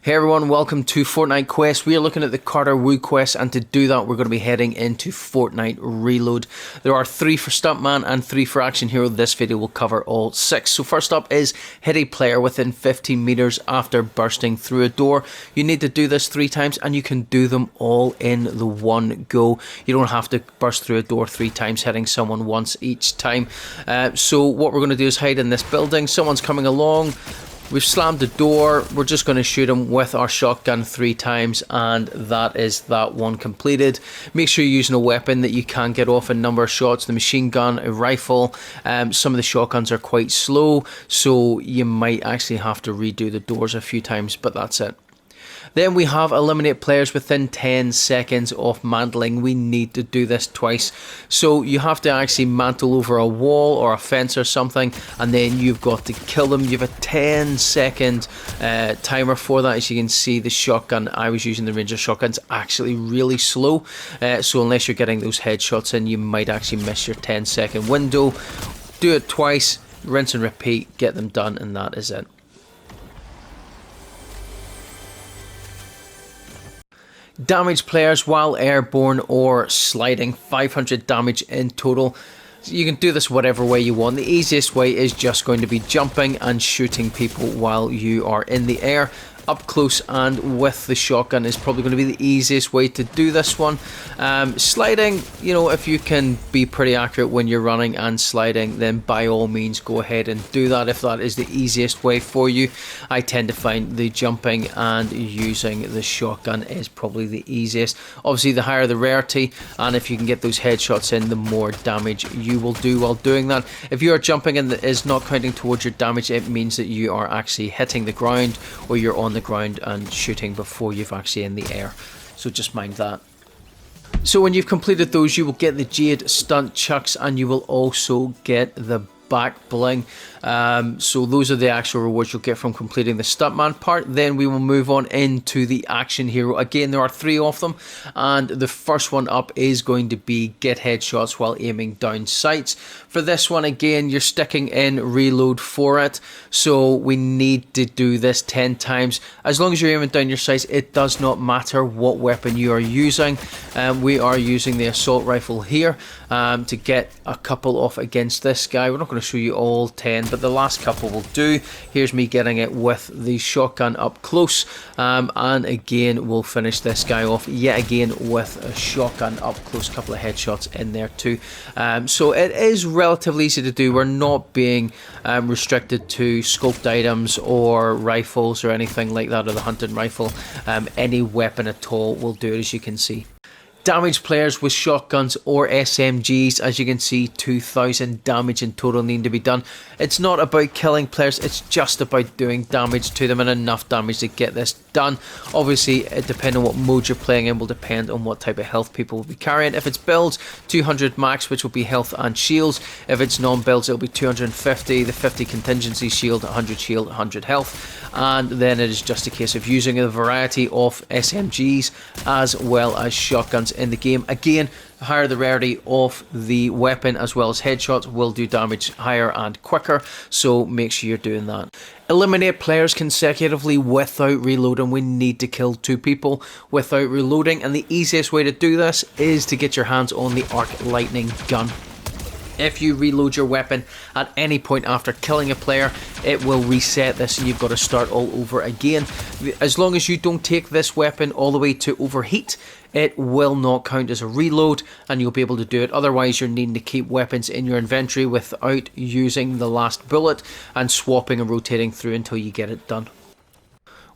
Hey everyone, welcome to Fortnite Quest. We are looking at the Carter Woo quest, and to do that we're going to be heading into Fortnite Reload. There are 3 for Stuntman and 3 for Action Hero. This video will cover all 6. So first up is hit a player within 15 meters after bursting through a door. You need to do this 3 times and you can do them all in the one go. You don't have to burst through a door 3 times, hitting someone once each time. So what we're going to do is hide in this building. Someone's coming along. We've slammed the door. We're just going to shoot him with our shotgun 3 times, and that is that one completed. Make sure you're using a weapon that you can get off a number of shots. The machine gun, a rifle. Some of the shotguns are quite slow, so you might actually have to redo the doors a few times, but that's it. Then we have eliminate players within 10 seconds of mantling. We need to do this twice. So you have to actually mantle over a wall or a fence or something, and then you've got to kill them. You have a 10-second timer for that. As you can see, the shotgun I was using, the Ranger shotgun's actually really slow. So unless you're getting those headshots in, you might actually miss your 10-second window. Do it twice, rinse and repeat, get them done, and that is it. Damage players while airborne or sliding, 500 damage in total. You can do this whatever way you want. The easiest way is just going to be jumping and shooting people while you are in the air. Up close and with the shotgun is probably going to be the easiest way to do this one. Sliding, you know, if you can be pretty accurate when you're running and sliding, then by all means go ahead and do that if that is the easiest way for you. I tend to find the jumping and using the shotgun is probably the easiest. Obviously the higher the rarity, and if you can get those headshots in, the more damage you will do while doing that. If you are jumping and that is not counting towards your damage, it means that you are actually hitting the ground, or you're on the ground and shooting before you've actually in the air, so just mind that. So when you've completed those, you will get the Jade Stunt Chucks, and you will also get the back bling. So those are the actual rewards you'll get from completing the Stuntman part. Then we will move on into the Action Hero. Again, there are 3 of them, and the first one up is going to be get headshots while aiming down sights. For this one, again, you're sticking in reload for it, so we need to do this 10 times. As long as you're aiming down your sights, it does not matter what weapon you are using. We are using the assault rifle here to get a couple off against this guy. We're not going to show you all 10, but the last couple will do. Here's me getting it with the shotgun up close, and again we'll finish this guy off yet again with a shotgun up close. Couple of headshots in there too. So it is relatively easy to do. We're not being restricted to scoped items or rifles or anything like that, or the hunting rifle. Any weapon at all will do it, as you can see. Damage players with shotguns or SMGs, as you can see, 2,000 damage in total need to be done. It's not about killing players, it's just about doing damage to them, and enough damage to get this done. Obviously, depending on what mode you're playing in will depend on what type of health people will be carrying. If it's builds, 200 max, which will be health and shields. If it's non-builds, it'll be 250, the 50 contingency shield, 100 shield, 100 health. And then it is just a case of using a variety of SMGs as well as shotguns in the game. Again, the higher the rarity of the weapon as well as headshots will do damage higher and quicker, so make sure you're doing that. Eliminate players consecutively without reloading. We need to kill 2 people without reloading, and the easiest way to do this is to get your hands on the arc lightning gun. If you reload your weapon at any point after killing a player, it will reset this and you've got to start all over again. As long as you don't take this weapon all the way to overheat, it will not count as a reload and you'll be able to do it. Otherwise, you're needing to keep weapons in your inventory without using the last bullet and swapping and rotating through until you get it done.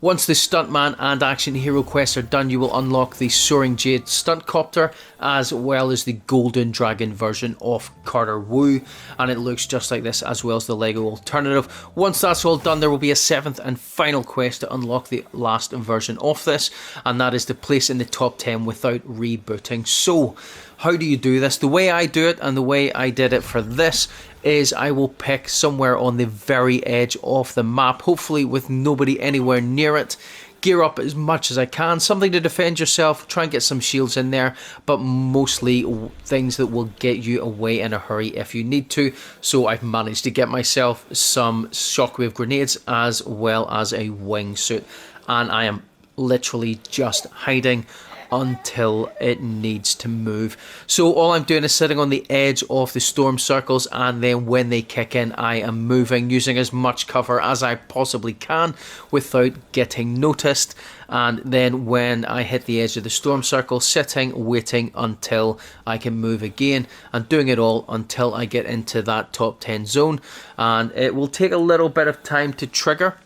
Once the Stuntman and Action Hero quests are done, you will unlock the Soaring Jade Stunt Copter as well as the Golden Dragon version of Carter Woo, and it looks just like this as well as the Lego alternative. Once that's all done, there will be a 7th and final quest to unlock the last version of this, and that is to place in the top 10 without rebooting. So how do you do this? The way I do it, and the way I did it for this, is I will pick somewhere on the very edge of the map, hopefully with nobody anywhere near it. Gear up as much as I can, something to defend yourself, try and get some shields in there, but mostly things that will get you away in a hurry if you need to. So I've managed to get myself some shockwave grenades as well as a wingsuit. and I am literally just hiding until it needs to move. So all I'm doing is sitting on the edge of the storm circles, and then when they kick in, I am moving, using as much cover as I possibly can without getting noticed. And then when I hit the edge of the storm circle, sitting, waiting until I can move again, and doing it all until I get into that top 10 zone. And it will take a little bit of time to trigger.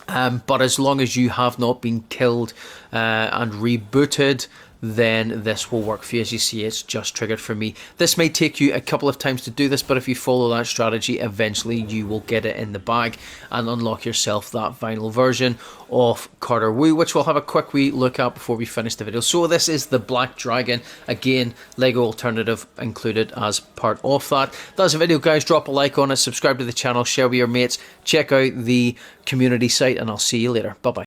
But as long as you have not been killed and rebooted, then this will work for you. As you see, it's just triggered for me. This may take you a couple of times to do this, but if you follow that strategy, eventually you will get it in the bag and unlock yourself that final version of Carter Wu, which we'll have a quick wee look at before we finish the video. So this is the Black Dragon. Again, Lego Alternative included as part of that. That's the video, guys. Drop a like on it, subscribe to the channel, share with your mates, check out the community site, and I'll see you later. Bye-bye.